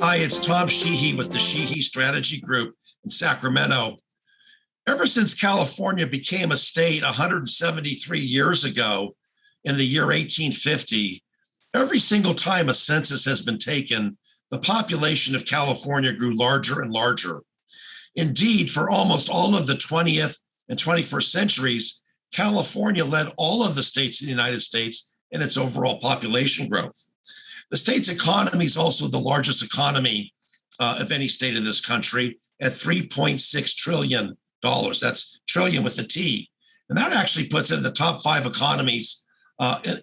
Hi, it's Tom Sheehy with the Sheehy Strategy Group in Sacramento. Ever since California became a state 173 years ago in the year 1850, every single time a census has been taken, the population of California grew larger and larger. Indeed, for almost all of the 20th and 21st centuries, California led all of the states in the United States in its overall population growth. The state's economy is also the largest economy of any state in this country at $3.6 trillion. That's trillion with a T. And that actually puts it in the top 5 economies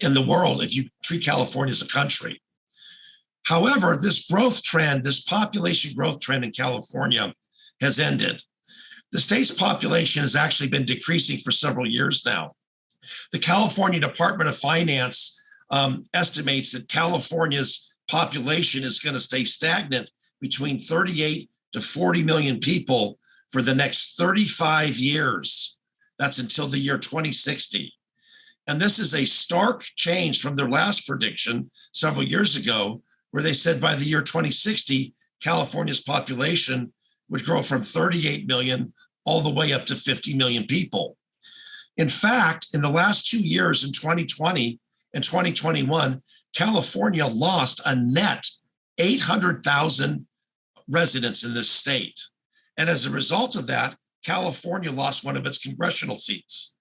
in the world if you treat California as a country. However, this growth trend, this population growth trend in California has ended. The state's population has actually been decreasing for several years now. The California Department of Finance estimates that California's population is going to stay stagnant between 38 to 40 million people for the next 35 years. That's until the year 2060. And this is a stark change from their last prediction several years ago, where they said by the year 2060, California's population would grow from 38 million all the way up to 50 million people. In fact, in the last 2 years, in 2020 and 2021, California lost a net 800,000 residents in this state. And as a result of that, California lost one of its congressional seats.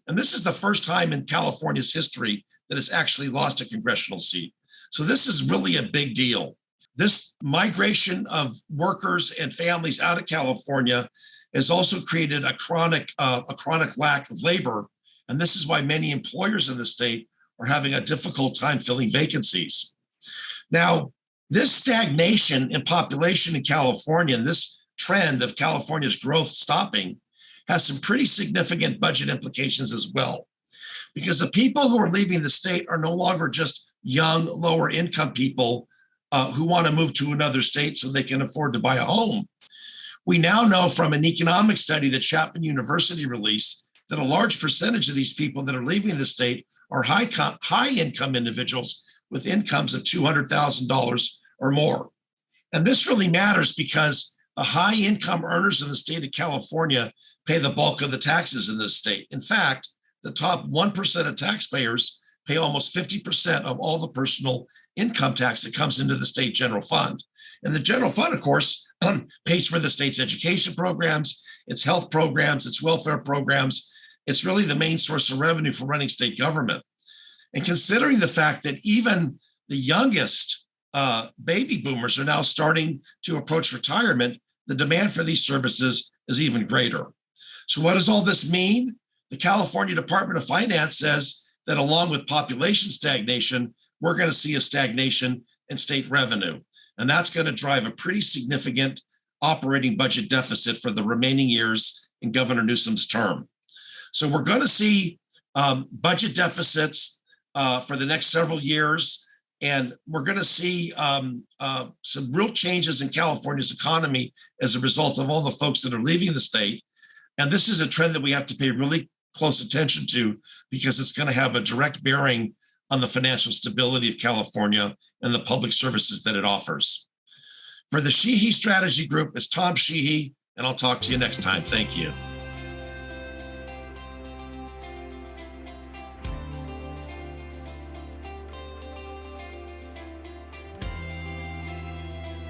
And this is the first time in California's history that it's actually lost a congressional seat. So this is really a big deal. This migration of workers and families out of California has also created a chronic lack of labor. And this is why many employers in the state are having a difficult time filling vacancies. Now, this stagnation in population in California and this trend of California's growth stopping has some pretty significant budget implications as well, because the people who are leaving the state are no longer just young, lower income people who want to move to another state so they can afford to buy a home. We now know from an economic study that Chapman University released that a large percentage of these people that are leaving the state are high income individuals with incomes of $200,000 or more. And this really matters because the high income earners in the state of California pay the bulk of the taxes in this state. In fact, the top 1% of taxpayers pay almost 50% of all the personal income tax that comes into the state general fund. And the general fund, of course, pays for the state's education programs, its health programs, its welfare programs. It's really the main source of revenue for running state government. And considering the fact that even the youngest baby boomers are now starting to approach retirement, the demand for these services is even greater. So what does all this mean? The California Department of Finance says that along with population stagnation, we're going to see a stagnation in state revenue. And that's going to drive a pretty significant operating budget deficit for the remaining years in Governor Newsom's term. So we're going to see budget deficits for the next several years, and we're going to see some real changes in California's economy as a result of all the folks that are leaving the state. And this is a trend that we have to pay really close attention to because it's going to have a direct bearing on the financial stability of California and the public services that it offers. For the Sheehy Strategy Group, it's Tom Sheehy, and I'll talk to you next time. Thank you.